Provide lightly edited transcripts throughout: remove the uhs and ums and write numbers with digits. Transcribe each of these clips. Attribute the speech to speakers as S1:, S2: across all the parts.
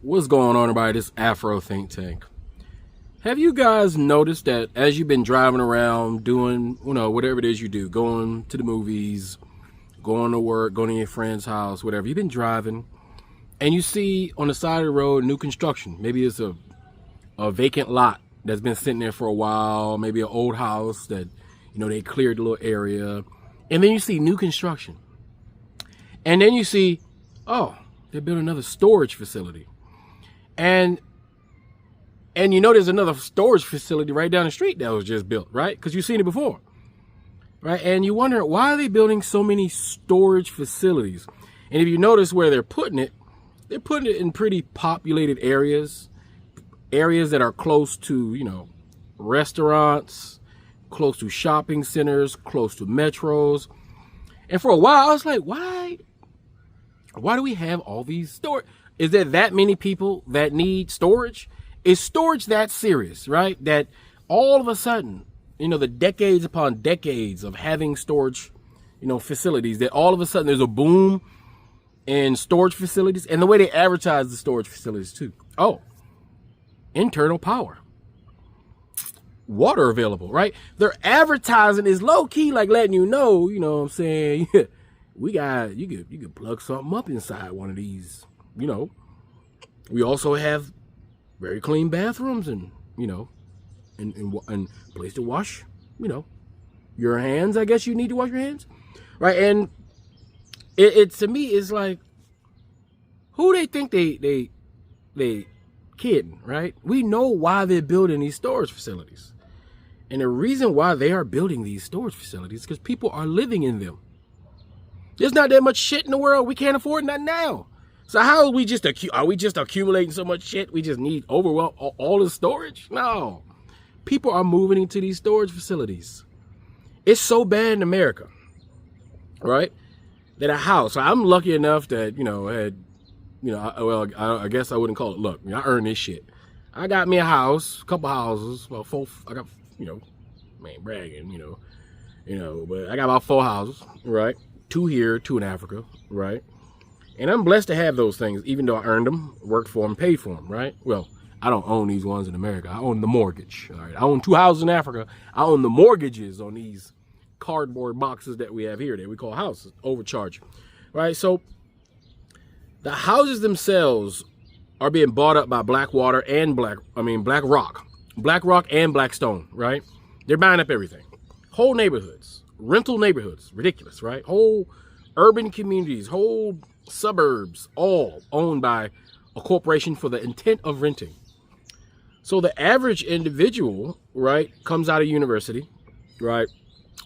S1: What's going on, everybody? This Afro Think Tank. Have you guys noticed that as you've been driving around doing, whatever it is you do, going to the movies, going to work, going to your friend's house, whatever, you've been driving and you see on the side of the road new construction. Maybe it's a vacant lot that's been sitting there for a while, maybe an old house that, they cleared a little area. And then you see new construction. And then you see, oh, they're building another storage facility. And there's another storage facility right down the street that was just built, right? Because you've seen it before, right? And you wonder, why are they building so many storage facilities? And if you notice where they're putting it in pretty populated areas that are close to, restaurants, close to shopping centers, close to metros. And for a while, I was like, why do we have all these storage? Is there that many people that need storage? Is storage that serious, right? That all of a sudden, the decades upon decades of having storage, facilities, that all of a sudden there's a boom in storage facilities, and the way they advertise the storage facilities too. Oh, internal power, water available, right? Their advertising is low key, like letting you know what I'm saying? you could plug something up inside one of these, We also have very clean bathrooms and, and place to wash, your hands. I guess you need to wash your hands, right? And it to me is like, who they think they kidding, right? We know why they're building these storage facilities. And the reason why they are building these storage facilities is because people are living in them. There's not that much shit in the world. We can't afford nothing now. So how are we just accumulating so much shit? We just need overwhelm all the storage? No. People are moving into these storage facilities. It's so bad in America, right? That a house, I'm lucky enough that, I guess I wouldn't call it luck. I earned this shit. I got me a house, a couple houses, about 4, I got, man, bragging, but I got about 4 houses, right? 2 here, 2 in Africa, right? And I'm blessed to have those things, even though I earned them, worked for them, paid for them, right? Well, I don't own these ones in America. I own the mortgage, all right? I own 2 houses in Africa. I own the mortgages on these cardboard boxes that we have here that we call houses, overcharge, right? So the houses themselves are being bought up by Blackwater and Black Rock and Blackstone, right? They're buying up everything. Whole neighborhoods, rental neighborhoods, ridiculous, right? Whole urban communities, whole suburbs, all owned by a corporation for the intent of renting. So the average individual, right, comes out of university, right,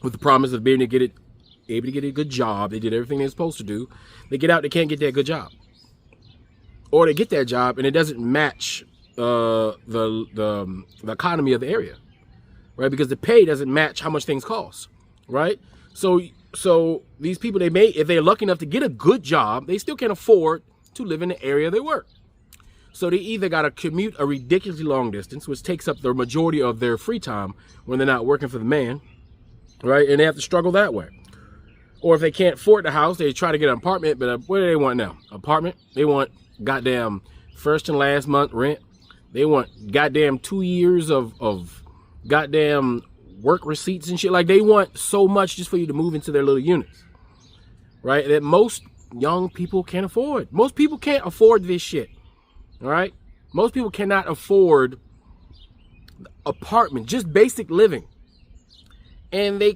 S1: with the promise of being able to get a good job. They did everything they're supposed to do. They get out, they can't get that good job, or they get that job and it doesn't match the economy of the area, right? Because the pay doesn't match how much things cost, right? So these people, if they're lucky enough to get a good job, they still can't afford to live in the area they work. So they either got to commute a ridiculously long distance, which takes up the majority of their free time when they're not working for the man, right? And they have to struggle that way. Or if they can't afford the house, they try to get an apartment. But what do they want now? Apartment? They want goddamn first and last month rent. They want goddamn 2 years of goddamn work receipts and shit. Like, they want so much just for you to move into their little units, right? That most young people can't afford. Most people can't afford this shit, all right? Most people cannot afford apartment, just basic living. And they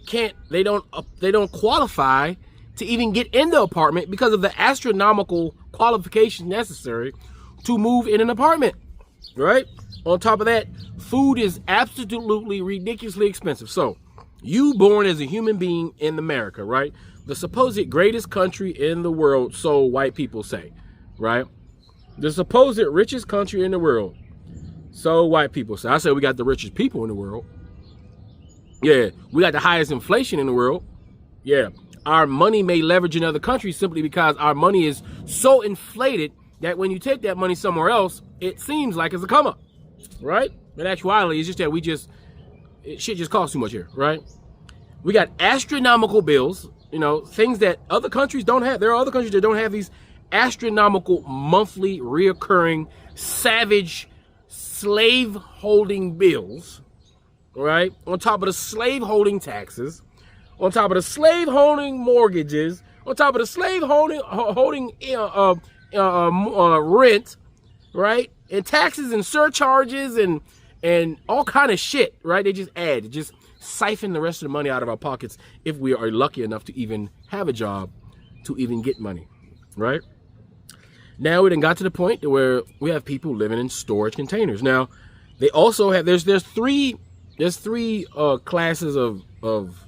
S1: don't qualify to even get in the apartment because of the astronomical qualifications necessary to move in an apartment, right? On top of that, food is absolutely ridiculously expensive. So you born as a human being in America, right? The supposed greatest country in the world, so white people say, right? The supposed richest country in the world, so white people say. I say we got the richest people in the world. Yeah, we got the highest inflation in the world. Yeah, our money may leverage in other countries simply because our money is so inflated that when you take that money somewhere else, it seems like it's a come up, right? In actuality, it's just that shit just costs too much here, right? We got astronomical bills, things that other countries don't have. There are other countries that don't have these astronomical monthly reoccurring savage slave holding bills, right? On top of the slave holding taxes, on top of the slave holding mortgages, on top of the slave holding rent, right? And taxes and surcharges and all kind of shit, right? They just siphon the rest of the money out of our pockets if we are lucky enough to even have a job, to even get money, right? Now we done got to the point where we have people living in storage containers. Now they also have there's three classes of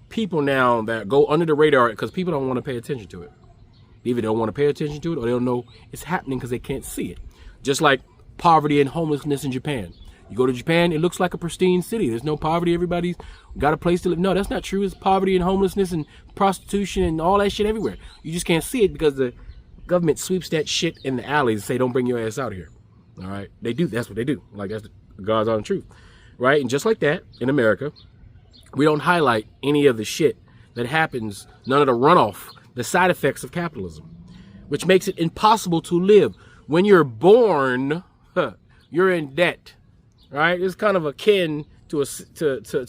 S1: people now that go under the radar because people don't want to pay attention to it. They either don't want to pay attention to it or they don't know it's happening because they can't see it. Just like poverty and homelessness in Japan. You go to Japan, it looks like a pristine city. There's no poverty. Everybody's got a place to live. No, that's not true. It's poverty and homelessness and prostitution and all that shit everywhere. You just can't see it because the government sweeps that shit in the alleys and say, don't bring your ass out here. All right. They do. That's what they do. Like, that's the God's honest truth. Right. And just like that, in America, we don't highlight any of the shit that happens, none of the runoff, the side effects of capitalism, which makes it impossible to live. When you're born, you're in debt. Right? It's kind of akin to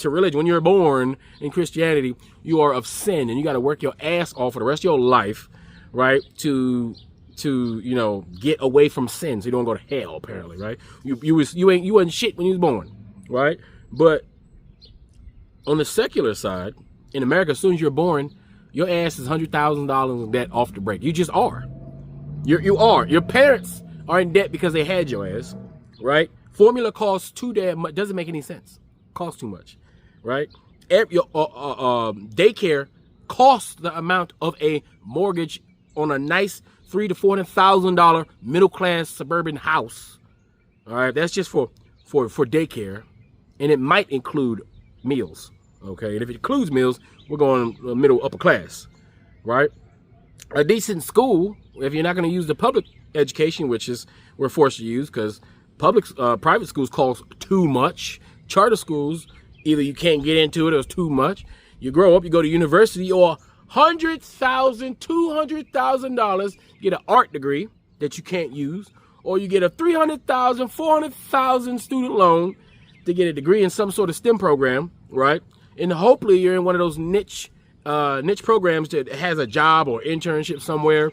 S1: religion. When you're born in Christianity, you are of sin and you got to work your ass off for the rest of your life, right? To get away from sin, so you don't go to hell. Apparently, right? You wasn't shit when you was born, right? But on the secular side, in America, as soon as you're born, your ass is $100,000 in debt off the break. You just are. You are. Your parents are in debt because they had your ass, right? Formula costs too damn much. Doesn't make any sense. Costs too much, right? Your daycare costs the amount of a mortgage on a nice $300,000 to $400,000 middle class suburban house. All right, that's just for daycare, and it might include meals. Okay, and if it includes meals, we're going middle upper class, right? A decent school, if you're not going to use the public education, which is we're forced to use because private schools cost too much. Charter schools, either you can't get into it or it's too much. You grow up, you go to university, or $100,000, $200,000, get an art degree that you can't use, or you get a $300,000, $400,000 student loan to get a degree in some sort of STEM program, right? And hopefully you're in one of those niche programs that has a job or internship somewhere.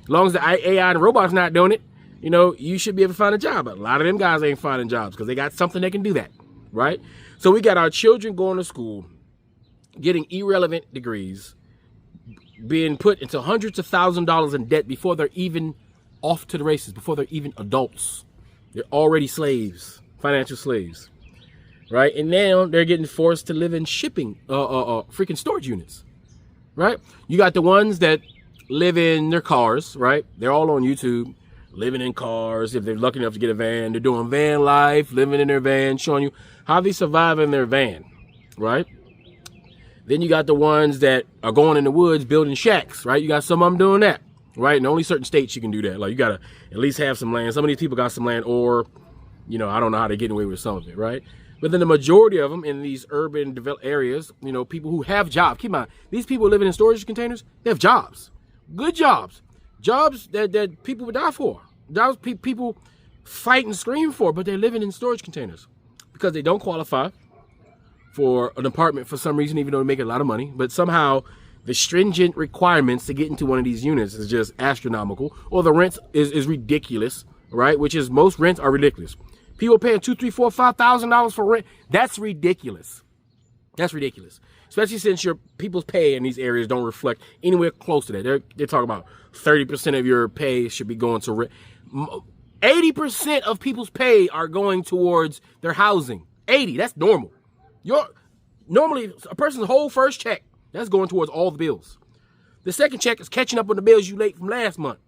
S1: As long as the AI and robots not doing it, you should be able to find a job. But a lot of them guys ain't finding jobs because they got something that can do that, right? So we got our children going to school, getting irrelevant degrees, being put into hundreds of thousands of dollars in debt before they're even off to the races, before they're even adults. They're already slaves, financial slaves, right? And now they're getting forced to live in freaking storage units, right? You got the ones that live in their cars, right? They're all on YouTube. Living in cars, if they're lucky enough to get a van, they're doing van life, living in their van, showing you how they survive in their van, right? Then you got the ones that are going in the woods building shacks, right? You got some of them doing that, right? And only certain states you can do that. Like, you got to at least have some land. Some of these people got some land, or, I don't know how they're getting away with some of it, right? But then the majority of them in these urban developed areas, people who have jobs. Keep in mind, these people living in storage containers, they have jobs, good jobs. Jobs that people would die for. Jobs people fight and scream for, but they're living in storage containers because they don't qualify for an apartment for some reason, even though they make a lot of money. But somehow the stringent requirements to get into one of these units is just astronomical, or the rent is ridiculous, right? Which is, most rents are ridiculous. People paying $2,000, $3,000, $4,000, $5,000 for rent. That's ridiculous. That's ridiculous. Especially since your people's pay in these areas don't reflect anywhere close to that. They're talking about 30% of your pay should be going to rent. 80% of people's pay are going towards their housing. 80, that's normal. Normally a person's whole first check, that's going towards all the bills. The second check is catching up on the bills you late from last month.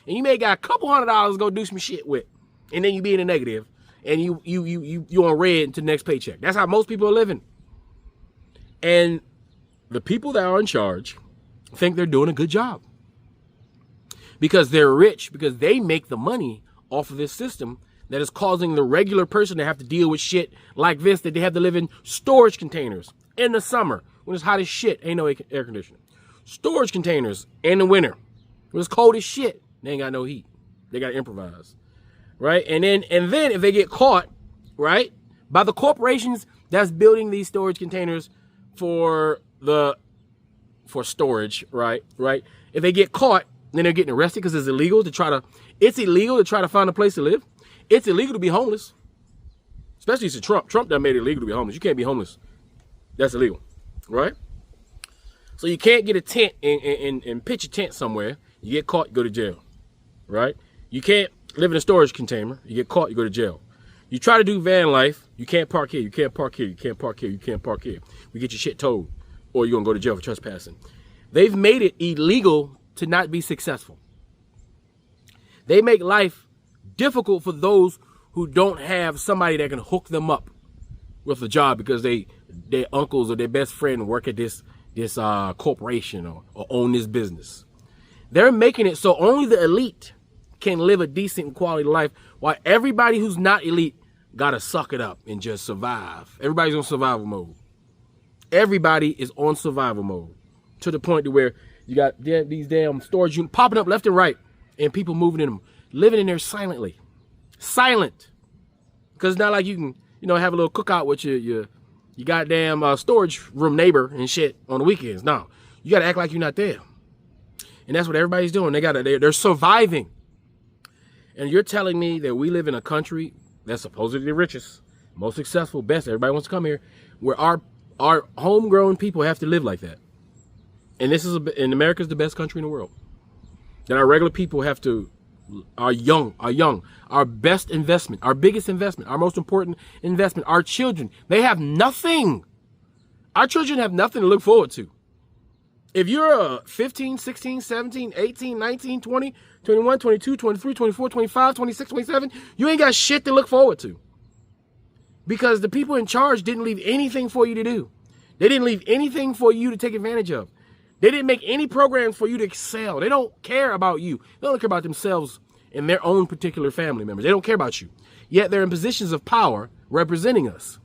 S1: And you may got a couple $100 to go do some shit with. And then you be in the negative. And you on red until the next paycheck. That's how most people are living. And the people that are in charge think they're doing a good job because they're rich, because they make the money off of this system that is causing the regular person to have to deal with shit like this, that they have to live in storage containers in the summer when it's hot as shit. Ain't no air conditioning. Storage containers in the winter when it's cold as shit. They ain't got no heat. They got to improvise, right? And then if they get caught, right, by the corporations that's building these storage containers for storage, right? If they get caught, then they're getting arrested because it's illegal to try to find a place to live. It's illegal to be homeless. Especially since Trump done made it illegal to be homeless. You can't be homeless. That's illegal, right? So you can't get a tent and pitch a tent somewhere. You get caught, you go to jail, right? You can't live in a storage container. You get caught, you go to jail. You try to do van life. You can't park here. You can't park here. You can't park here. You can't park here. We get your shit towed, or you're gonna go to jail for trespassing. They've made it illegal to not be successful. They make life difficult for those who don't have somebody that can hook them up with a job because their uncles or their best friend work at this corporation or own this business. They're making it so only the elite can live a decent quality life, while everybody who's not elite gotta suck it up and just survive. Everybody's on survival mode. Everybody is on survival mode to the point to where you got these damn storage units popping up left and right, and people moving in them, living in there silently. Silent. Because it's not like you can, have a little cookout with your goddamn storage room neighbor and shit on the weekends. No, you got to act like you're not there. And that's what everybody's doing. They're surviving. And you're telling me that we live in a country that's supposedly the richest, most successful, best, everybody wants to come here, where our homegrown people have to live like that. And America's the best country in the world. That our regular people are young, our best investment, our biggest investment, our most important investment, our children, they have nothing. Our children have nothing to look forward to. If you're 15, 16, 17, 18, 19, 20, 21, 22, 23, 24, 25, 26, 27, you ain't got shit to look forward to. Because the people in charge didn't leave anything for you to do. They didn't leave anything for you to take advantage of. They didn't make any programs for you to excel. They don't care about you. They don't care about themselves and their own particular family members. They don't care about you. Yet they're in positions of power representing us.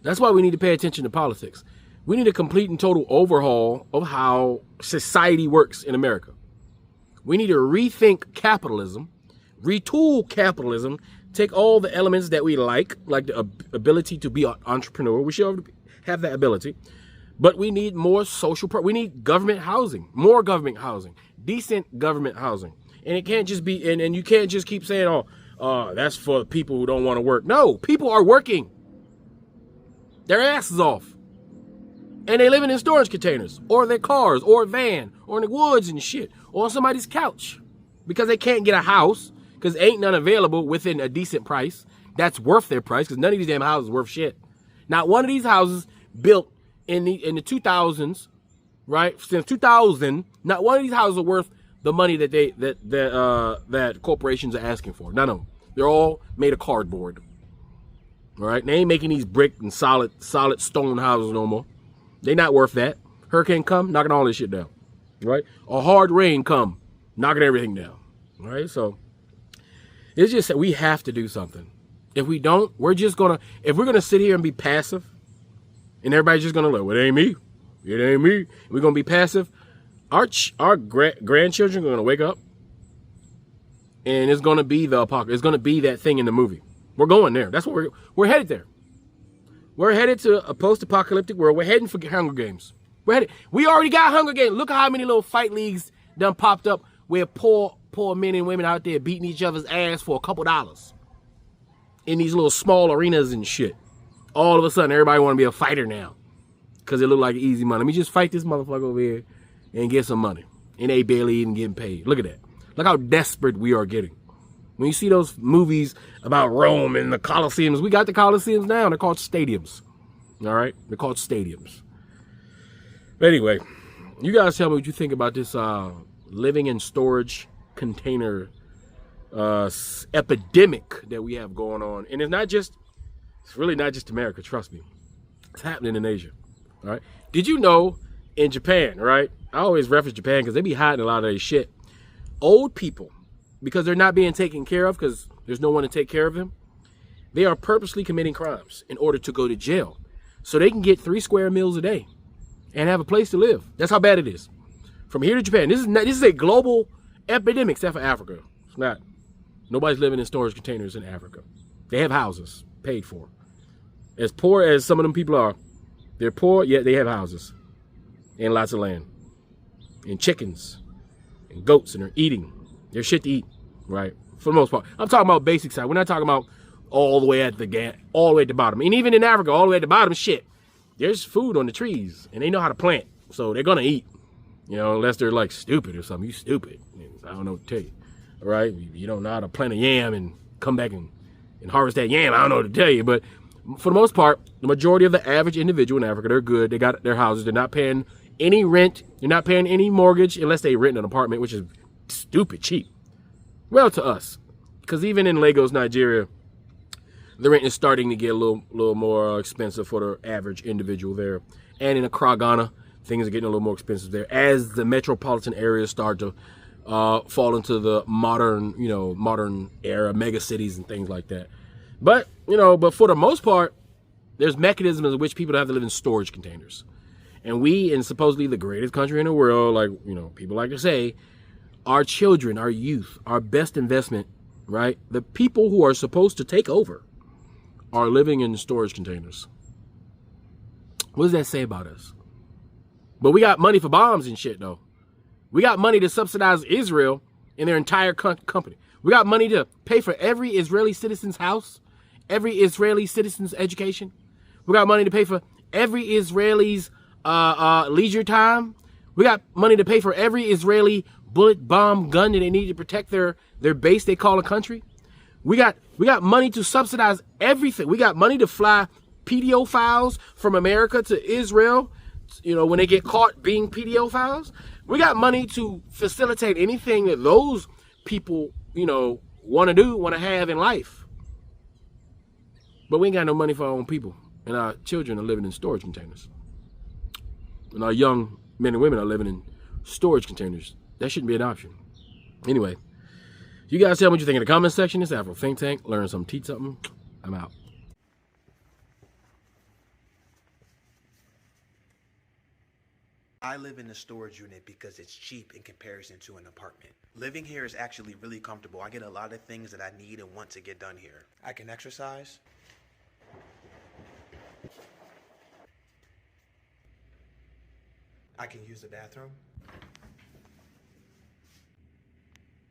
S1: That's why we need to pay attention to politics. We need a complete and total overhaul of how society works in America. We need to rethink capitalism, retool capitalism, take all the elements that we like the ability to be an entrepreneur. We should have that ability. But we need more we need government housing, more government housing, decent government housing. And it can't just be, and you can't just keep saying, that's for people who don't want to work. No, people are working their asses off. And they living in storage containers, or their cars, or a van, or in the woods and shit, or on somebody's couch. Because they can't get a house, because ain't none available within a decent price. That's worth their price, because none of these damn houses worth shit. Not one of these houses built in the 2000s, right? Since 2000, not one of these houses are worth the money that corporations are asking for. None of them. They're all made of cardboard. All right, they ain't making these brick and solid stone houses no more. They not worth that. Hurricane come, knocking all this shit down. Right? A hard rain come, knocking everything down. All right, so it's just that we have to do something. If we don't, if we're gonna sit here and be passive, and everybody's just gonna look, well, it ain't me. It ain't me. We're gonna be passive. Our grandchildren are gonna wake up, and it's gonna be the apocalypse. It's gonna be that thing in the movie. We're going there. That's what we're headed there. We're headed to a post-apocalyptic world. We're heading for Hunger Games. We already got Hunger Games. Look at how many little fight leagues done popped up where poor men and women out there beating each other's ass for a couple dollars in these little small arenas and shit. All of a sudden, everybody want to be a fighter now because it look like easy money. Let me just fight this motherfucker over here and get some money. And they barely even getting paid. Look at that. Look how desperate we are getting. When you see those movies about Rome and the Colosseums, we got the Colosseums now. They're called stadiums. All right? They're called stadiums. But anyway, you guys tell me what you think about this living in storage container epidemic that we have going on. And it's really not just America, trust me. It's happening in Asia. All right? Did you know in Japan, right? I always reference Japan because they be hiding a lot of their shit. Old people, because they're not being taken care of because there's no one to take care of them, they are purposely committing crimes in order to go to jail so they can get 3 square meals a day and have a place to live. That's how bad it is. From here to Japan, this is a global epidemic, except for Africa. It's not. Nobody's living in storage containers in Africa. They have houses paid for. As poor as some of them people are, they're poor, yet they have houses and lots of land and chickens and goats, and they're eating. There's shit to eat, right? For the most part. I'm talking about basic side. We're not talking about all the way at the bottom. And even in Africa, all the way at the bottom, shit. There's food on the trees, and they know how to plant, so they're gonna eat. You know, unless they're like stupid or something. You stupid. I don't know what to tell you. All right, you don't know how to plant a yam and come back and harvest that yam. I don't know what to tell you, but for the most part, the majority of the average individual in Africa, they're good. They got their houses. They're not paying any rent. They're not paying any mortgage unless they rent an apartment, which is stupid cheap. Well, to us, because even in Lagos, Nigeria, the rent is starting to get a little more expensive for the average individual there. And in Accra, Ghana, things are getting a little more expensive there as the metropolitan areas start to fall into the modern era, mega cities and things like that. But, but for the most part, there's mechanisms in which people have to live in storage containers. And we, in supposedly the greatest country in the world, like, people like to say, our children, our youth, our best investment, right? The people who are supposed to take over are living in storage containers. What does that say about us? But we got money for bombs and shit, though. We got money to subsidize Israel and their entire company. We got money to pay for every Israeli citizen's house, every Israeli citizen's education. We got money to pay for every Israeli's leisure time. We got money to pay for every Israeli bullet, bomb, gun that they need to protect their base they call a country. We got money to subsidize everything. We got money to fly pedophiles from America to Israel, when they get caught being pedophiles. We got money to facilitate anything that those people, want to have in life. But we ain't got no money for our own people. And our children are living in storage containers. And our young men and women are living in storage containers. That shouldn't be an option. Anyway, you guys tell me what you think in the comment section. It's Afro Think Tank. Learn something, teach something. I'm out.
S2: I live in a storage unit because it's cheap in comparison to an apartment. Living here is actually really comfortable. I get a lot of things that I need and want to get done here. I can exercise. I can use the bathroom.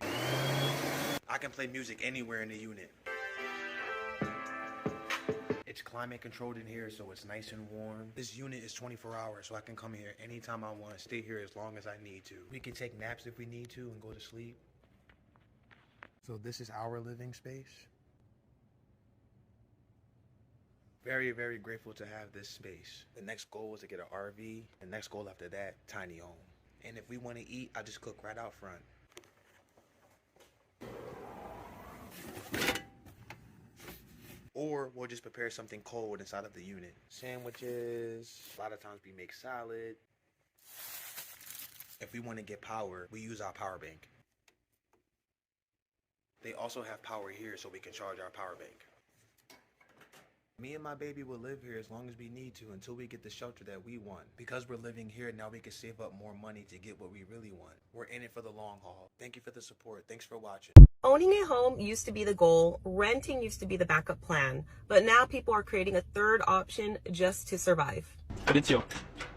S2: I can play music anywhere in the unit. It's climate controlled in here, so it's nice and warm. This unit is 24 hours, so I can come here anytime I want, stay here as long as I need to. We can take naps if we need to and go to sleep. So this is our living space. Very, very grateful to have this space. The next goal is to get an RV. The next goal after that, tiny home. And if we want to eat, I just cook right out front. Or we'll just prepare something cold inside of the unit. Sandwiches, a lot of times we make salad. If we want to get power, we use our power bank. They also have power here so we can charge our power bank. Me and my baby will live here as long as we need to until we get the shelter that we want. Because we're living here, now we can save up more money to get what we really want. We're in it for the long haul. Thank you for the support. Thanks for watching.
S3: Owning a home used to be the goal, renting used to be the backup plan, but now people are creating a third option just to survive.
S4: Fabrizio,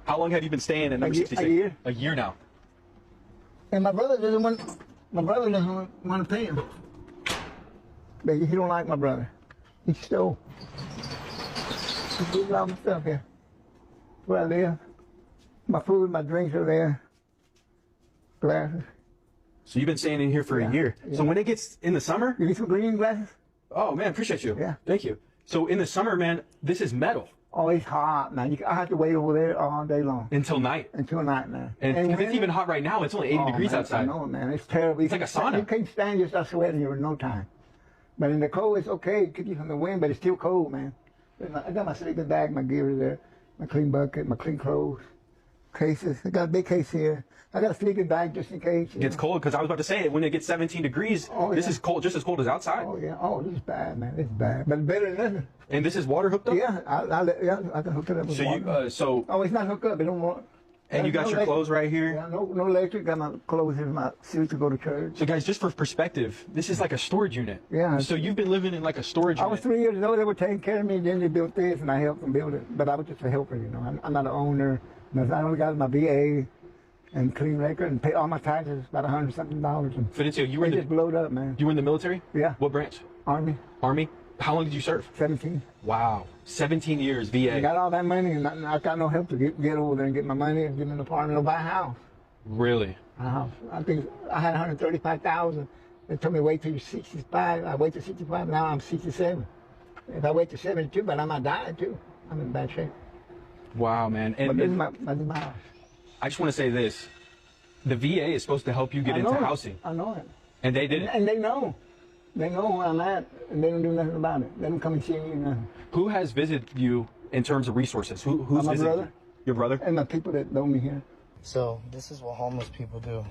S4: how long have you been staying in number 66?
S5: A year.
S4: A year now.
S5: And my brother doesn't want to pay him. But he don't like my brother. He stole. He did all my stuff here. Where I live. My food, my drinks are there. Glasses.
S4: So you've been staying in here for a year. Yeah. So when it gets in the summer?
S5: You need some green glasses?
S4: Oh, man, appreciate you.
S5: Yeah.
S4: Thank you. So in the summer, man, this is metal.
S5: Oh, it's hot, man. I have to wait over there all day long.
S4: Until night?
S5: Until night, man.
S4: And it's even hot right now. It's only 80 degrees outside.
S5: I know, man. It's terrible.
S4: It's like a sauna.
S5: You can't stand just start sweating here in no time. But in the cold, it's okay. It keeps you from the wind, but it's still cold, man. I got my sleeping bag, my gear there, my clean bucket, my clean clothes, cases. I got a big case here. I got a sleeping bag just in case.
S4: It gets cold, because I was about to say, when it gets 17 degrees, this is cold, just as cold as outside.
S5: Oh, yeah. Oh, this is bad, man. It's bad. But better than nothing.
S4: And this is water hooked up?
S5: Yeah, I can hook it up with water.
S4: Oh, it's not hooked up.
S5: It don't want.
S4: And you got your clothes right here?
S5: Yeah, no electric. Got my clothes in my suit to go to church.
S4: So guys, just for perspective, this is like a storage unit.
S5: Yeah.
S4: So you've been living in like a storage unit.
S5: I was 3 years old. They were taking care of me. Then they built this, and I helped them build it. But I was just a helper, you know. I'm not an owner. I only got my VA and clean record and pay all my taxes, about $100-something. And
S4: Fidencio, you were in
S5: just blowed up, man.
S4: You were in the military?
S5: Yeah.
S4: What branch?
S5: Army.
S4: Army? How long did you serve?
S5: 17.
S4: Wow. 17 years, VA.
S5: I got all that money, and I got no help to get over there and get my money and get an apartment or buy a house.
S4: Really?
S5: A house. I think I had $135,000. They told me wait till you're 65. I wait till 65. Now I'm 67. If I wait till 72, but I might die too. I'm in bad shape.
S4: Wow, man. And
S5: but this is my house.
S4: I just want to say this. The VA is supposed to help you get into housing.
S5: I know it.
S4: And they didn't?
S5: And they know. They know where I'm at, and they don't do nothing about it. They don't come and see me or nothing.
S4: Who has visited you in terms of resources? Who's
S5: my
S4: visited
S5: brother.
S4: you? Your brother?
S5: And the people that know me here.
S6: So this is what homeless people do.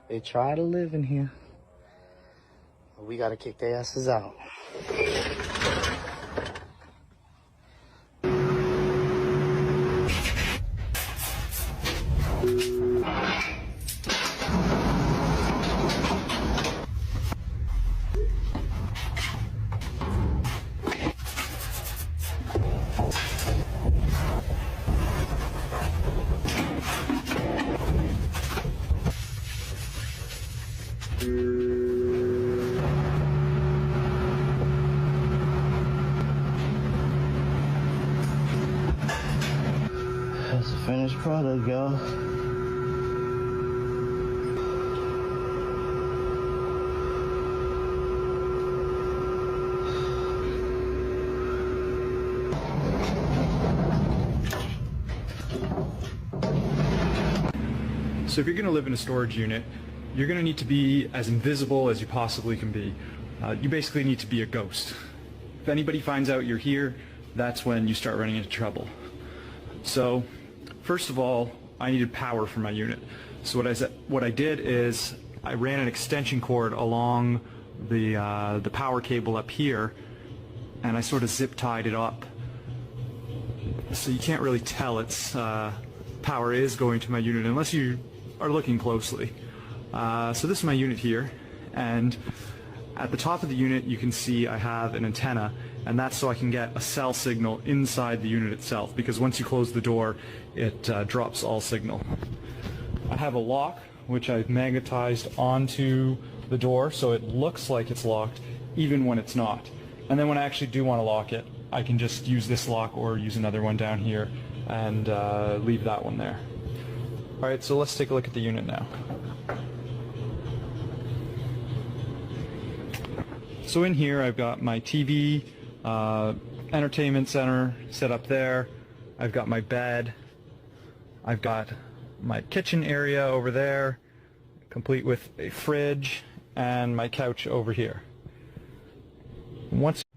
S6: They try to live in here. But we gotta kick their asses out. That's a finished product, y'all.
S7: So if you're going to live in a storage unit, you're going to need to be as invisible as you possibly can be. You basically need to be a ghost. If anybody finds out you're here, that's when you start running into trouble. So first of all, I needed power for my unit. So what I did is I ran an extension cord along the power cable up here, and I sort of zip tied it up. So you can't really tell it's power is going to my unit unless you are looking closely. So this is my unit here, and at the top of the unit you can see I have an antenna, and that's so I can get a cell signal inside the unit itself, because once you close the door it drops all signal. I have a lock which I've magnetized onto the door so it looks like it's locked even when it's not. And then when I actually do want to lock it, I can just use this lock or use another one down here and leave that one there. Alright, so let's take a look at the unit now. So in here I've got my TV, entertainment center set up there. I've got my bed. I've got my kitchen area over there, complete with a fridge, and my couch over here.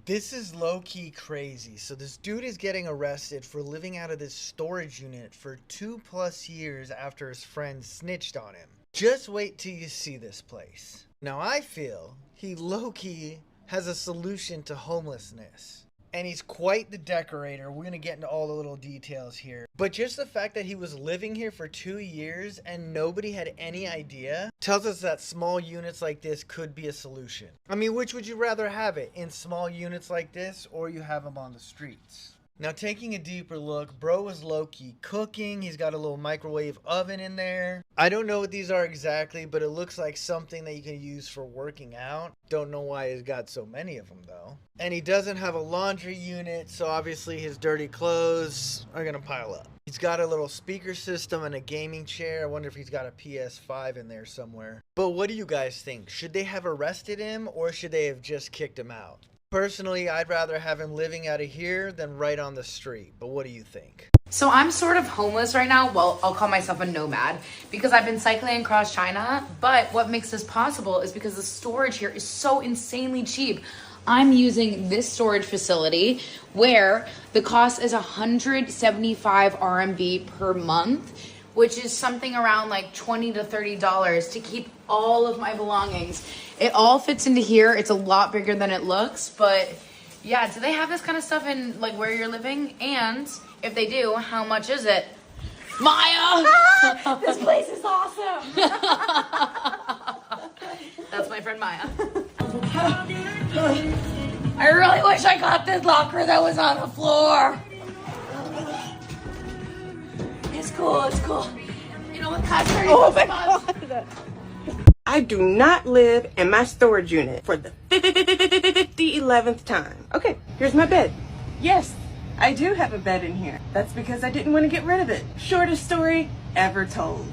S6: This is low-key crazy. So this dude is getting arrested for living out of this storage unit for 2+ years after his friend snitched on him. Just wait till you see this place. Now I feel he low-key has a solution to homelessness. And he's quite the decorator. We're going to get into all the little details here. But just the fact that he was living here for 2 years and nobody had any idea tells us that small units like this could be a solution. I mean, which would you rather have it? In small units like this, or you have them on the streets? Now, taking a deeper look, bro is low-key cooking. He's got a little microwave oven in there. I don't know what these are exactly, but it looks like something that you can use for working out. Don't know why he's got so many of them, though. And he doesn't have a laundry unit, so obviously his dirty clothes are gonna pile up. He's got a little speaker system and a gaming chair. I wonder if he's got a PS5 in there somewhere. But what do you guys think? Should they have arrested him, or should they have just kicked him out? Personally, I'd rather have him living out of here than right on the street. But what do you think?
S8: So I'm sort of homeless right now. Well, I'll call myself a nomad because I've been cycling across China. But what makes this possible is because the storage here is so insanely cheap. I'm using this storage facility where the cost is 175 RMB per month, which is something around like $20 to $30 to keep all of my belongings. It all fits into here. It's a lot bigger than it looks, but yeah, do they have this kind of stuff in like where you're living? And if they do, how much is it? Maya!
S3: This place is awesome.
S8: That's my friend Maya. I really wish I got this locker that was on the floor. It's cool, it's cool. You know what, cost 30 bucks.
S3: I do not live in my storage unit for the 11th time. Okay, here's my bed. Yes, I do have a bed in here. That's because I didn't want to get rid of it. Shortest story ever told.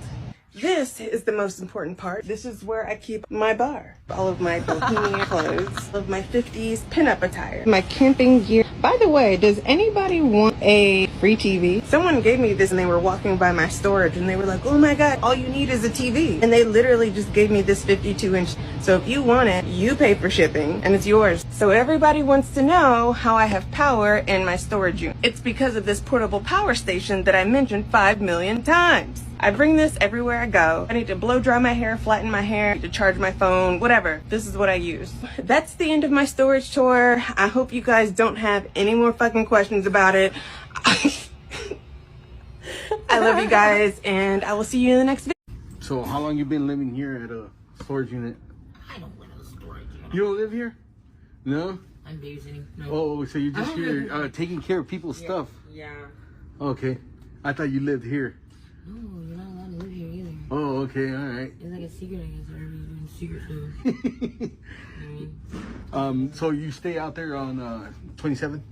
S3: This is the most important part. This is where I keep my bar. All of my bohemian clothes, all of my 50s pinup attire, my camping gear. By the way, does anybody want a free TV? Someone gave me this and they were walking by my storage and they were like, oh my God, all you need is a TV. And they literally just gave me this 52-inch. So if you want it, you pay for shipping and it's yours. So everybody wants to know how I have power in my storage unit. It's because of this portable power station that I mentioned 5 million times. I bring this everywhere I go. I need to blow dry my hair, flatten my hair, I need to charge my phone, whatever. This is what I use. That's the end of my storage tour. I hope you guys don't have any more fucking questions about it. I love you guys and I will see you in the next video.
S1: So how long you been living here at a storage unit?
S3: I don't live in a storage unit.
S1: You don't live here? No?
S3: I'm babysitting. No.
S1: Oh, so you're just here taking care of people's stuff?
S3: Yeah.
S1: Okay. I thought you lived here.
S3: No, you're not allowed to live here either.
S1: Oh, okay, all right.
S3: It's like a secret, I guess. Everybody's doing secret stuff. You know what I mean?
S1: So you stay out there on 27th?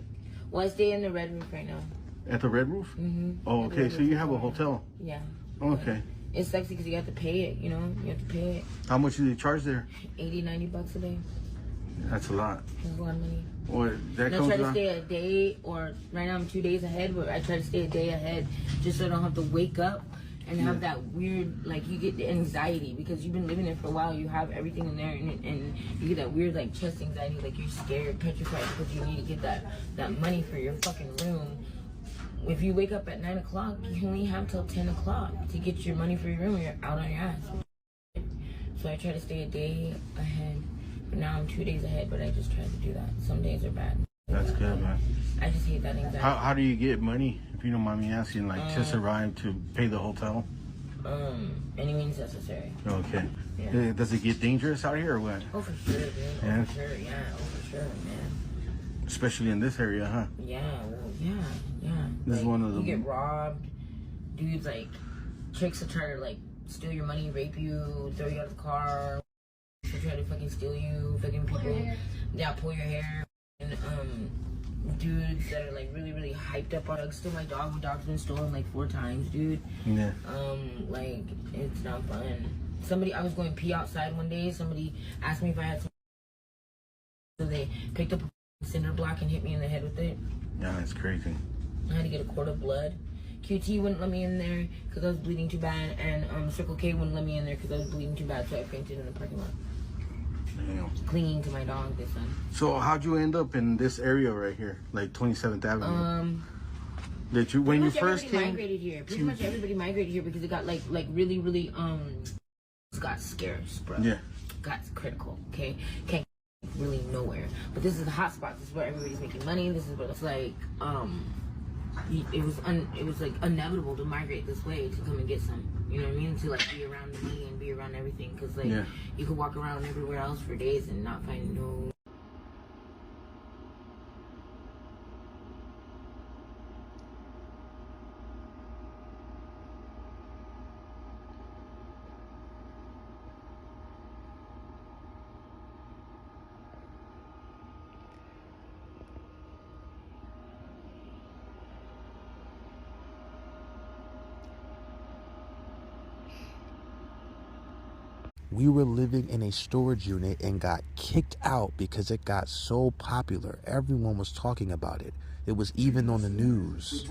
S3: Well, I stay in the red roof right now.
S1: At the Red Roof?
S3: Mm-hmm.
S1: Oh, okay, so you have a hotel?
S3: Yeah.
S1: Okay.
S3: It sucks because you have to pay it, you know? You have to pay it.
S1: How much do they charge there?
S3: 80, 90 bucks a day.
S1: That's a lot.
S3: That's a lot of money.
S1: What, that
S3: And I
S1: comes
S3: try to
S1: out?
S3: stay a day, or right now I'm 2 days ahead, but I try to stay a day ahead just so I don't have to wake up and have that weird, like, you get the anxiety because you've been living there for a while. You have everything in there, and you get that weird, like, chest anxiety, like you're scared, petrified because you need to get that money for your fucking room. If you wake up at 9 o'clock, you only have till 10 o'clock to get your money for your room, or you're out on your ass. So I try to stay a day ahead. But now I'm 2 days ahead, but I just try to do that. Some days are bad.
S1: That's good, man.
S3: I just hate that anxiety.
S1: How do you get money, if you don't mind me asking, like to survive, to pay the hotel?
S3: Any means necessary.
S1: Okay.
S3: Yeah.
S1: Does it get dangerous out here or what?
S3: Oh, for sure, dude. Oh,
S1: Yeah.
S3: for sure. Yeah, oh, for sure, man.
S1: Especially in this area, huh?
S3: Yeah, well, yeah.
S1: This is one of
S3: You
S1: the...
S3: get robbed. Dudes, like, tricks to try to, like, steal your money, rape you, throw you out of the car. To try to fucking steal you, fucking people. Yeah, pull your hair. And, dudes that are, like, really, really hyped up on, like, steal my dog. My dog's been stolen, like, 4 times, dude.
S1: Yeah.
S3: Like, it's not fun. I was going pee outside one day. Somebody asked me if I had some. So they picked up a cinder block and hit me in the head with it.
S1: Yeah, that's crazy.
S3: I had to get a quart of blood. QT wouldn't let me in there because I was bleeding too bad, and Circle K wouldn't let me in there because I was bleeding too bad, so I fainted in the parking lot.
S1: Damn.
S3: Clinging to my dog this time.
S1: So how'd you end up in this area right here, like 27th Avenue? Did you, when you first came?
S3: Migrated here. Pretty much everybody migrated here because it got like really, really it got scarce, bro.
S1: Yeah.
S3: Got critical. Okay, can't really nowhere. But this is the hot spot. This is where everybody's making money. This is what it's like. It was like inevitable to migrate this way to come and get some. You know what I mean? To like be around the money and be around everything. Because like you could walk around everywhere else for days and not find no.
S9: We were living in a storage unit and got kicked out because it got so popular. Everyone was talking about it. It was even on the news.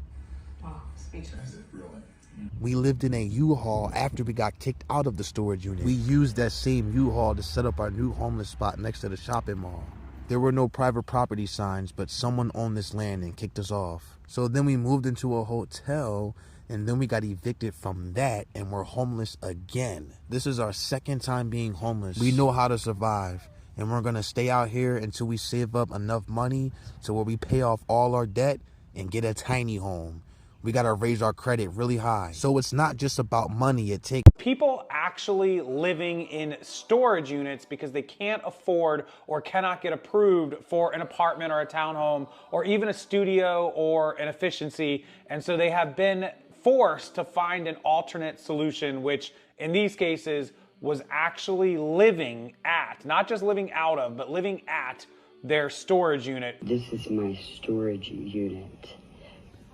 S9: We lived in a U-Haul after we got kicked out of the storage unit. We used that same U-Haul to set up our new homeless spot next to the shopping mall. There were no private property signs, but someone owned this land and kicked us off. So then we moved into a hotel And then we got evicted from that, and we're homeless again. This is our second time being homeless. We know how to survive, and we're gonna stay out here until we save up enough money to where we pay off all our debt and get a tiny home. We gotta raise our credit really high. So it's not just about money, it takes
S10: people actually living in storage units because they can't afford or cannot get approved for an apartment or a townhome or even a studio or an efficiency. And so they have been forced to find an alternate solution, which in these cases was actually living at, not just living out of, but living at their storage unit.
S11: This is my storage unit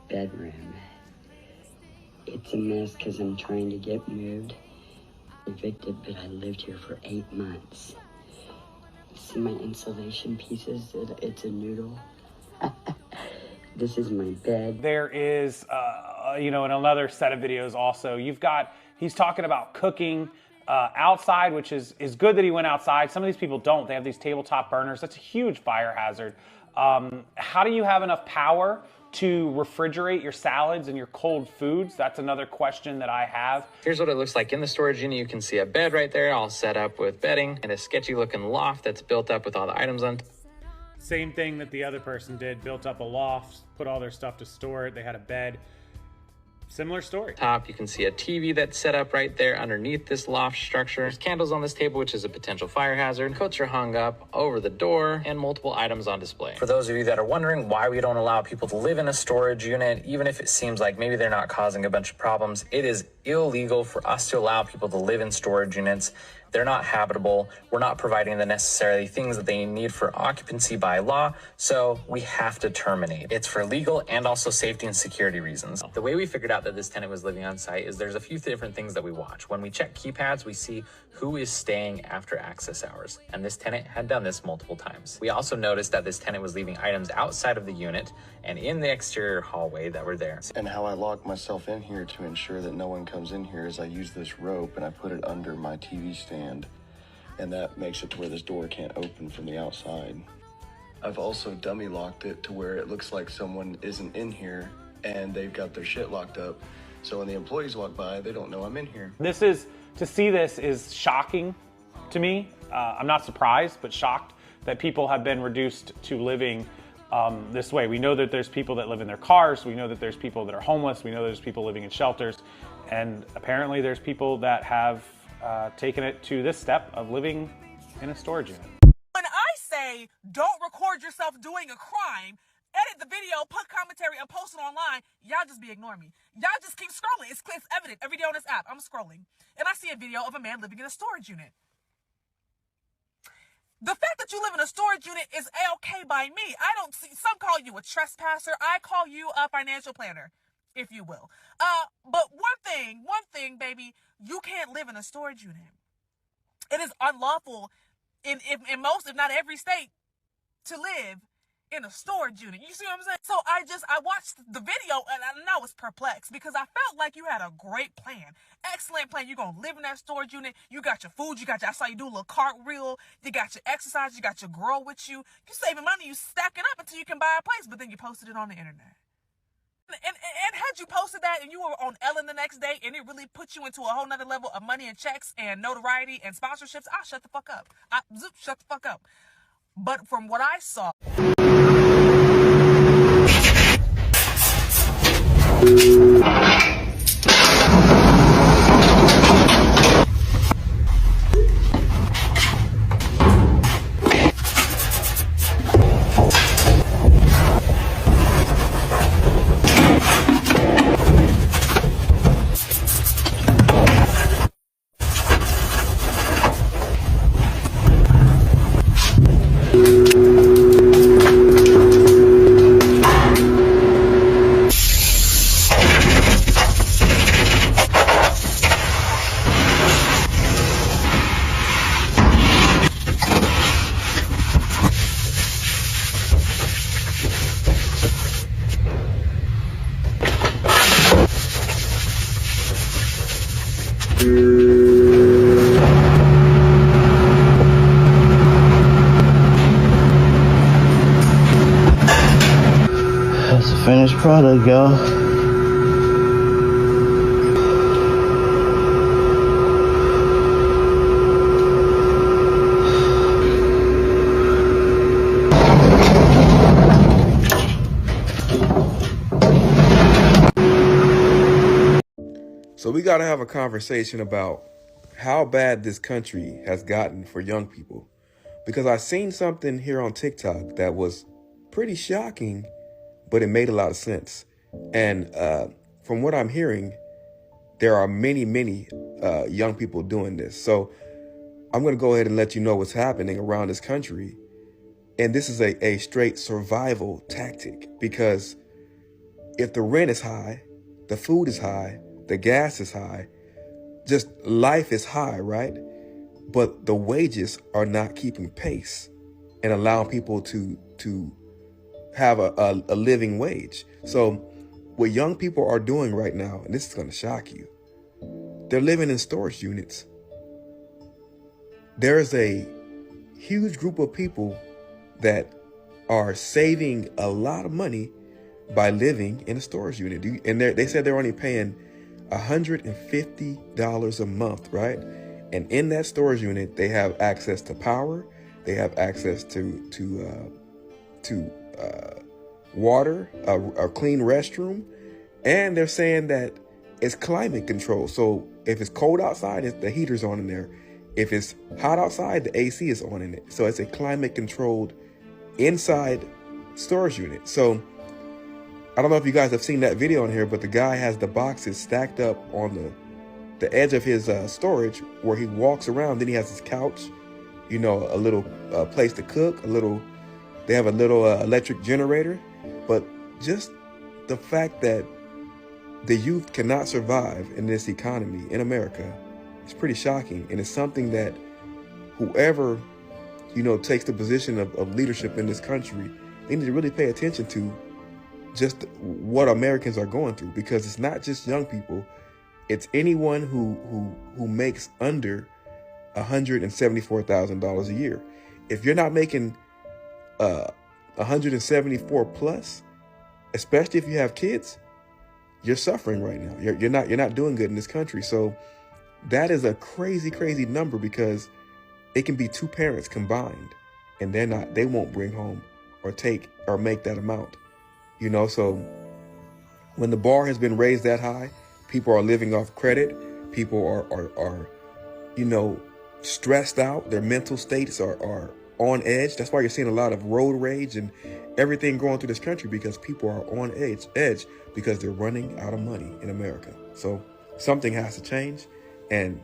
S11: bedroom. It's a mess because I'm trying to get moved, evicted, but I lived here for 8 months. See my insulation pieces? It's a noodle. This is my bed.
S10: There is, you know, in another set of videos also, he's talking about cooking outside, which is good that he went outside. Some of these people don't. They have these tabletop burners. That's a huge fire hazard. How do you have enough power to refrigerate your salads and your cold foods? That's another question that I have.
S12: Here's what it looks like in the storage unit. You can see a bed right there, all set up with bedding, and a sketchy looking loft that's built up with all the items on.
S10: Same thing that the other person did, built up a loft, put all their stuff to store it. They had a bed. Similar story.
S12: Top, you can see a TV that's set up right there underneath this loft structure. There's candles on this table, which is a potential fire hazard. Coats are hung up over the door and multiple items on display. For those of you that are wondering why we don't allow people to live in a storage unit, even if it seems like maybe they're not causing a bunch of problems, it is illegal for us to allow people to live in storage units. They're not habitable. We're not providing the necessary things that they need for occupancy by law, so we have to terminate. It's for legal and also safety and security reasons. The way we figured out that this tenant was living on site is there's a few different things that we watch. When we check keypads, we see who is staying after access hours, and this tenant had done this multiple times. We also noticed that this tenant was leaving items outside of the unit and in the exterior hallway that were there.
S13: And how I lock myself in here to ensure that no one comes in here is I use this rope and I put it under my TV stand, and that makes it to where this door can't open from the outside. I've also dummy locked it to where it looks like someone isn't in here and they've got their shit locked up. So when the employees walk by, they don't know I'm in here.
S10: To see this is shocking to me. I'm not surprised, but shocked that people have been reduced to living this way. We know that there's people that live in their cars. We know that there's people that are homeless. We know there's people living in shelters. And apparently there's people that have taken it to this step of living in a storage unit.
S14: When I say don't record yourself doing a crime, edit the video, put commentary, and post it online, y'all just be ignoring me. Y'all just keep scrolling. It's evident every day on this app. I'm scrolling, and I see a video of a man living in a storage unit. The fact that you live in a storage unit is A-okay by me. I don't see, some call you a trespasser. I call you a financial planner, if you will. But one thing, baby, you can't live in a storage unit. It is unlawful in most, if not every state, to live in a storage unit. You see what I'm saying? So I watched the video and I was perplexed because I felt like you had a great plan. Excellent plan. You're going to live in that storage unit. You got your food. I saw you do a little cartwheel. You got your exercise. You got your girl with you. You saving money. You stacking up until you can buy a place, but then you posted it on the internet. And had you posted that and you were on Ellen the next day and it really put you into a whole nother level of money and checks and notoriety and sponsorships, I'll shut the fuck up. Shut the fuck up. But from what I saw...
S15: That's a finished product, y'all. we got to have a conversation about how bad this country has gotten for young people. Because I seen something here on TikTok that was pretty shocking, but it made a lot of sense. And from what I'm hearing, there are many, many young people doing this. So I'm going to go ahead and let you know what's happening around this country. And this is a straight survival tactic, because if the rent is high, the food is high, the gas is high, just life is high, right? But the wages are not keeping pace and allowing people to have a living wage. So what young people are doing right now, and this is going to shock you, they're living in storage units. There is a huge group of people that are saving a lot of money by living in a storage unit. And they said they're only paying $150 a month, right? And in that storage unit, they have access to power, they have access to water, a clean restroom, and they're saying that it's climate control. So if it's cold outside, the heater's on in there. If it's hot outside, the AC is on in it. So it's a climate controlled inside storage unit. So I don't know if you guys have seen that video on here, but the guy has the boxes stacked up on the edge of his storage where he walks around. Then he has his couch, a little place to cook, they have a little electric generator. But just the fact that the youth cannot survive in this economy in America is pretty shocking. And it's something that whoever, takes the position of leadership in this country, they need to really pay attention to just what Americans are going through, because it's not just young people. It's anyone who makes under $174,000 a year. If you're not making 174 plus, especially if you have kids, you're suffering right now. You're not doing good in this country. So that is a crazy, crazy number, because it can be two parents combined, and they won't bring home or make that amount. So when the bar has been raised that high, people are living off credit. People are stressed out. Their mental states are on edge. That's why you're seeing a lot of road rage and everything going through this country, because people are on edge because they're running out of money in America. So something has to change, and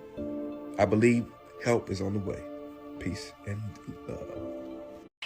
S15: I believe help is on the way. Peace and love.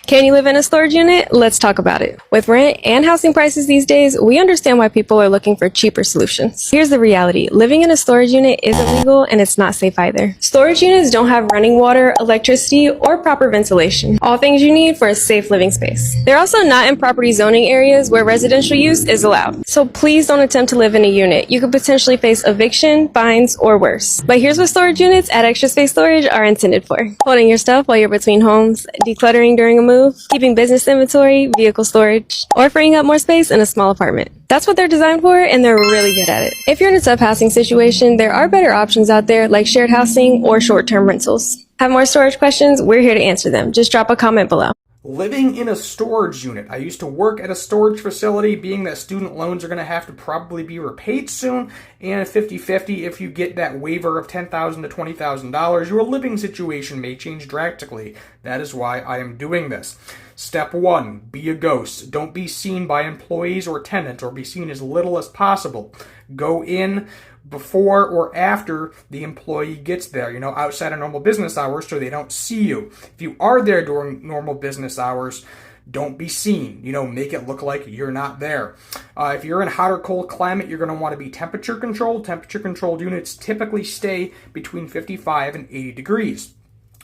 S16: Can you live in a storage unit? Let's talk about it. With rent and housing prices these days, we understand why people are looking for cheaper solutions. Here's the reality. Living in a storage unit isn't legal, and it's not safe either. Storage units don't have running water, electricity, or proper ventilation. All things you need for a safe living space. They're also not in property zoning areas where residential use is allowed. So please don't attempt to live in a unit. You could potentially face eviction, fines, or worse. But here's what storage units at Extra Space Storage are intended for. Holding your stuff while you're between homes, decluttering during a move, keeping business inventory, vehicle storage, or freeing up more space in a small apartment. That's what they're designed for, and they're really good at it. If you're in a tough housing situation, there are better options out there like shared housing or short-term rentals. Have more storage questions? We're here to answer them. Just drop a comment below.
S17: Living in a storage unit. I used to work at a storage facility, being that student loans are going to have to probably be repaid soon, and 50-50 if you get that waiver of $10,000 to $20,000, your living situation may change drastically. That is why I am doing this. Step 1, be a ghost. Don't be seen by employees or tenants, or be seen as little as possible. Go in before or after the employee gets there, outside of normal business hours, so they don't see you. If you are there during normal business hours, don't be seen. Make it look like you're not there. If you're in hot or cold climate, you're going to want to be temperature controlled. Temperature controlled units typically stay between 55 and 80 degrees.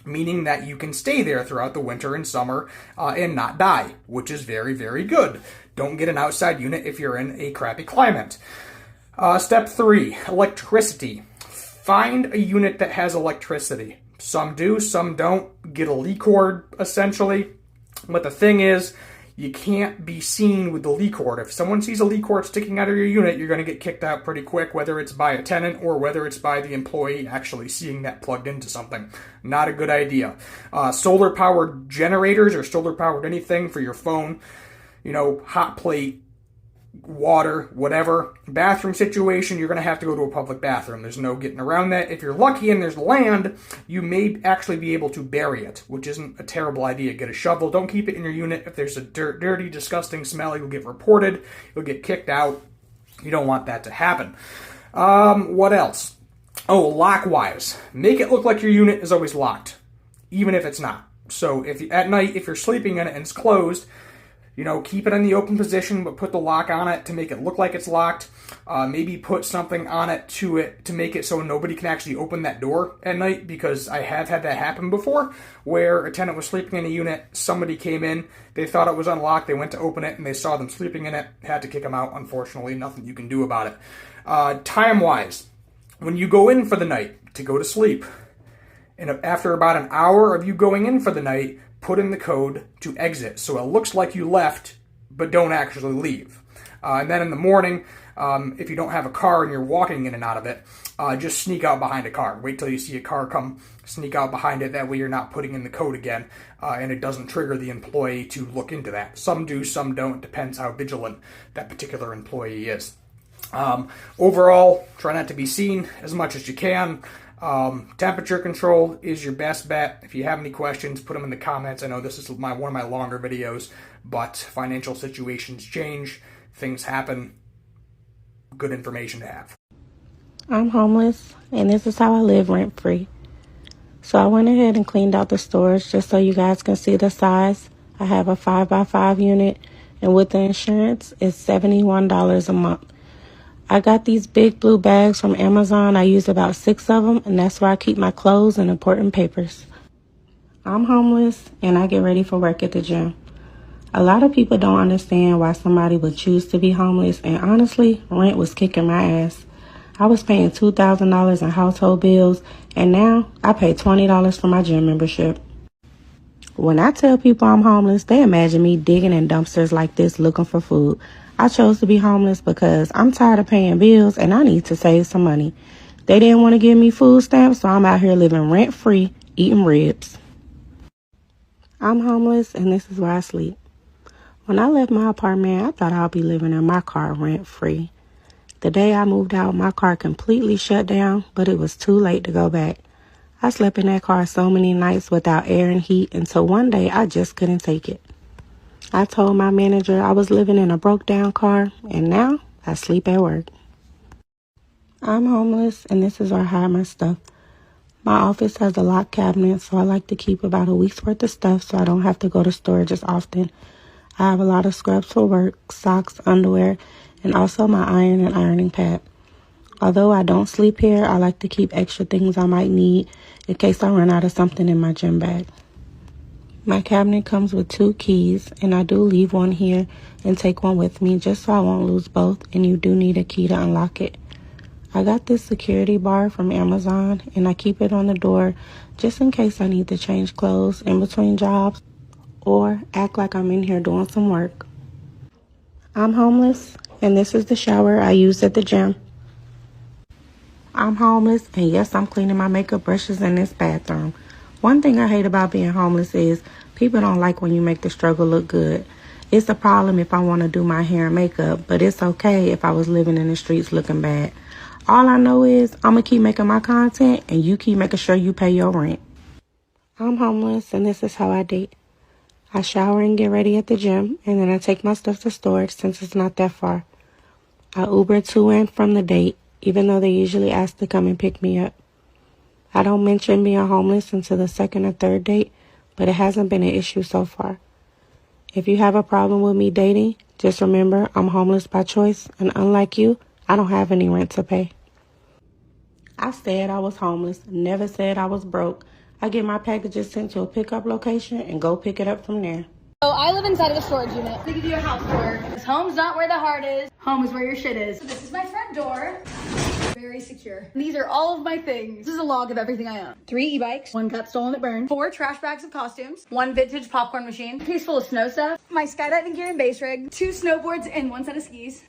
S17: Meaning that you can stay there throughout the winter and summer and not die, which is very, very good. Don't get an outside unit if you're in a crappy climate. Step 3, electricity. Find a unit that has electricity. Some do, some don't. Get a leak cord, essentially. But the thing is, you can't be seen with the leak cord. If someone sees a leak cord sticking out of your unit, you're going to get kicked out pretty quick, whether it's by a tenant or whether it's by the employee actually seeing that plugged into something. Not a good idea. Solar-powered generators or solar-powered anything for your phone, hot plate, water, whatever. Bathroom situation, you're going to have to go to a public bathroom. There's no getting around that. If you're lucky and there's land, you may actually be able to bury it, which isn't a terrible idea. Get a shovel. Don't keep it in your unit. If there's a dirty, disgusting smell, you'll get reported. You'll get kicked out. You don't want that to happen. What else? Oh, lock-wise. Make it look like your unit is always locked, even if it's not. So at night, if you're sleeping in it and it's closed, keep it in the open position, but put the lock on it to make it look like it's locked. Maybe put something on it to make it so nobody can actually open that door at night, because I have had that happen before, where a tenant was sleeping in a unit, somebody came in, they thought it was unlocked, they went to open it, and they saw them sleeping in it, had to kick them out, unfortunately, nothing you can do about it. Time-wise, when you go in for the night to go to sleep, and after about an hour of you going in for the night, put in the code to exit, so it looks like you left, but don't actually leave. And then in the morning, if you don't have a car and you're walking in and out of it, just sneak out behind a car. Wait till you see a car come, sneak out behind it. That way you're not putting in the code again, and it doesn't trigger the employee to look into that. Some do, some don't. Depends how vigilant that particular employee is. Overall, try not to be seen as much as you can. Temperature control is your best bet. If you have any questions, put them in the comments. I know this is one of my longer videos, but financial situations change, things happen. Good information to have.
S18: I'm homeless, and this is how I live rent-free. So I went ahead and cleaned out the storage just so you guys can see the size. I have a 5x5 unit, and with the insurance, it's $71 a month. I got these big blue bags from Amazon. I use about 6 of them, and that's where I keep my clothes and important papers. I'm homeless, and I get ready for work at the gym. A lot of people don't understand why somebody would choose to be homeless, and honestly, rent was kicking my ass. I was paying $2,000 in household bills, and now I pay $20 for my gym membership. When I tell people I'm homeless, they imagine me digging in dumpsters like this looking for food. I chose to be homeless because I'm tired of paying bills and I need to save some money. They didn't want to give me food stamps, so I'm out here living rent-free, eating ribs. I'm homeless, and this is where I sleep. When I left my apartment, I thought I'd be living in my car rent-free. The day I moved out, my car completely shut down, but it was too late to go back. I slept in that car so many nights without air and heat until one day I just couldn't take it. I told my manager I was living in a broke-down car, and now I sleep at work. I'm homeless, and this is where I hide my stuff. My office has a locked cabinet, so I like to keep about a week's worth of stuff so I don't have to go to storage as often. I have a lot of scrubs for work, socks, underwear, and also my iron and ironing pad. Although I don't sleep here, I like to keep extra things I might need in case I run out of something in my gym bag. My cabinet comes with 2 keys, and I do leave one here and take one with me just so I won't lose both, and you do need a key to unlock it. I got this security bar from Amazon, and I keep it on the door just in case I need to change clothes in between jobs or act like I'm in here doing some work. I'm homeless, and this is the shower I use at the gym. I'm homeless, and yes, I'm cleaning my makeup brushes in this bathroom. One thing I hate about being homeless is people don't like when you make the struggle look good. It's a problem if I want to do my hair and makeup, but it's okay if I was living in the streets looking bad. All I know is I'm going to keep making my content, and you keep making sure you pay your rent. I'm homeless, and this is how I date. I shower and get ready at the gym, and then I take my stuff to storage since it's not that far. I Uber to and from the date, even though they usually ask to come and pick me up. I don't mention being homeless until the 2nd or 3rd date, but it hasn't been an issue so far. If you have a problem with me dating, just remember I'm homeless by choice, and unlike you, I don't have any rent to pay. I said I was homeless, never said I was broke. I get my packages sent to a pickup location and go pick it up from there.
S19: So I live inside of a storage unit. They give you a house tour. This home's not where the heart is. Home is where your shit is. So this is my front door. Very secure. These are all of my things. This is a log of everything I own. 3 e-bikes. 1 got stolen at burn. 4 trash bags of costumes. 1 vintage popcorn machine. A case full of snow stuff. My skydiving gear and base rig. 2 snowboards and 1 set of skis.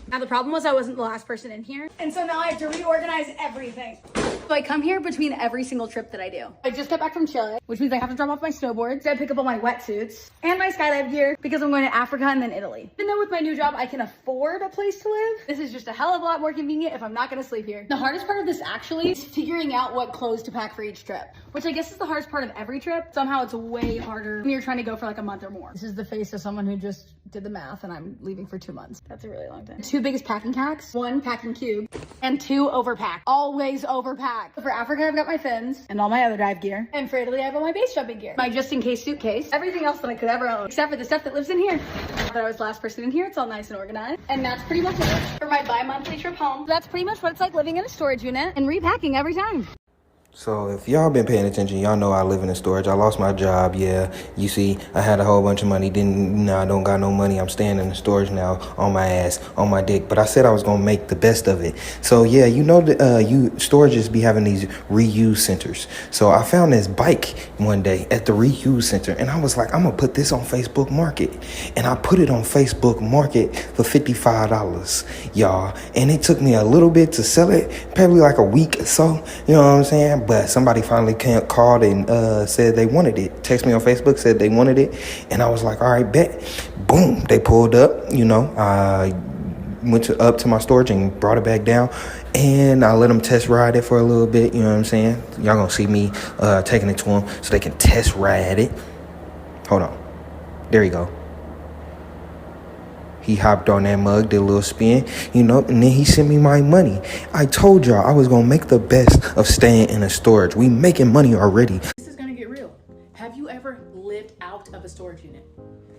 S19: Now the problem was I wasn't the last person in here. And so now I have to reorganize everything. So I come here between every single trip that I do. I just got back from Chile, which means I have to drop off my snowboards. I pick up all my wetsuits and my skydive gear because I'm going to Africa and then Italy. Even though with my new job, I can afford a place to live, this is just a hell of a lot more convenient if I'm not going to sleep here. The hardest part of this actually is figuring out what clothes to pack for each trip, which I guess is the hardest part of every trip. Somehow it's way harder when you're trying to go for like a month or more. This is the face of someone who just did the math and I'm leaving for 2 months. That's a really long time. 2 biggest packing packs, 1 packing cube, and 2 overpack. Always overpack. For Africa, I've got my fins and all my other dive gear. And for Italy, I have all my base jumping gear. My just in case suitcase. Everything else that I could ever own, except for the stuff that lives in here. But I was the last person in here. It's all nice and organized. And that's pretty much it for my bi-monthly trip home. That's pretty much what it's like living in a storage unit and repacking every time.
S15: So if y'all been paying attention, y'all know I live in a storage. I lost my job. Yeah, you see, I had a whole bunch of money. I don't got no money. I'm staying in the storage now, on my ass, on my dick. But I said I was gonna make the best of it. So yeah, you know, storages be having these reuse centers. So I found this bike one day at the reuse center, and I was like, I'm gonna put this on Facebook Market, and I put it on Facebook Market for $55, y'all. And it took me a little bit to sell it, probably like a week or so. You know what I'm saying? But somebody finally called and said they wanted it. Text me on Facebook, said they wanted it. And I was like, all right, bet. Boom. They pulled up, you know. I went up to my storage and brought it back down. And I let them test ride it for a little bit. You know what I'm saying? Y'all gonna see me taking it to them so they can test ride it. Hold on. There you go. He hopped on that mug, did a little spin, you know, and then he sent me my money. I told y'all I was going to make the best of staying in a storage. We making money already.
S20: This is going to get real. Have you ever lived out of a storage unit?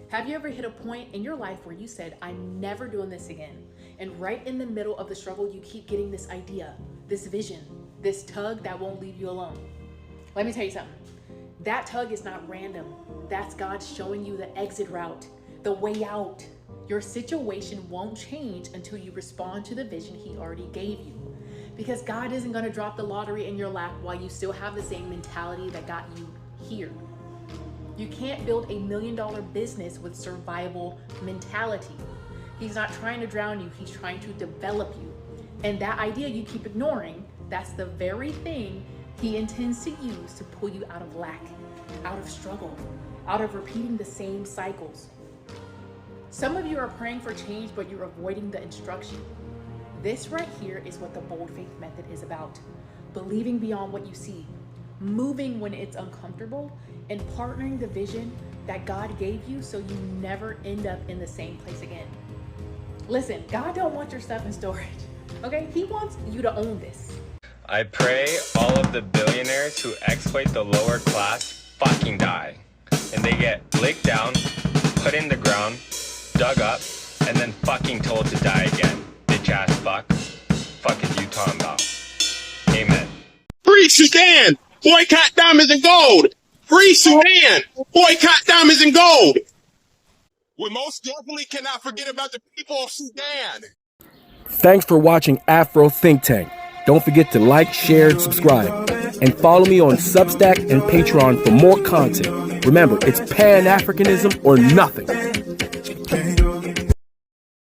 S20: Have you ever hit a point in your life where you said, I'm never doing this again? And right in the middle of the struggle, you keep getting this idea, this vision, this tug that won't leave you alone. Let me tell you something. That tug is not random. That's God showing you the exit route, the way out. Your situation won't change until you respond to the vision he already gave you. Because God isn't going to drop the lottery in your lap while you still have the same mentality that got you here. You can't build $1 million business with survival mentality. He's not trying to drown you, he's trying to develop you. And that idea you keep ignoring, that's the very thing he intends to use to pull you out of lack, out of struggle, out of repeating the same cycles. Some of you are praying for change, but you're avoiding the instruction. This right here is what the Bold Faith Method is about. Believing beyond what you see, moving when it's uncomfortable, and partnering the vision that God gave you so you never end up in the same place again. Listen, God don't want your stuff in storage, okay? He wants you to own this.
S21: I pray all of the billionaires who exploit the lower class fucking die. And they get licked down, put in the ground, dug up, and then fucking told to die again. Bitch ass fuck. Fuck is you talking about? Amen.
S22: Free Sudan! Boycott diamonds and gold! Free Sudan! Boycott diamonds and gold! We most definitely cannot forget about the people of Sudan!
S1: Thanks for watching Afro Think Tank. Don't forget to like, share, and subscribe. And follow me on Substack and Patreon for more content. Remember, it's Pan-Africanism or nothing.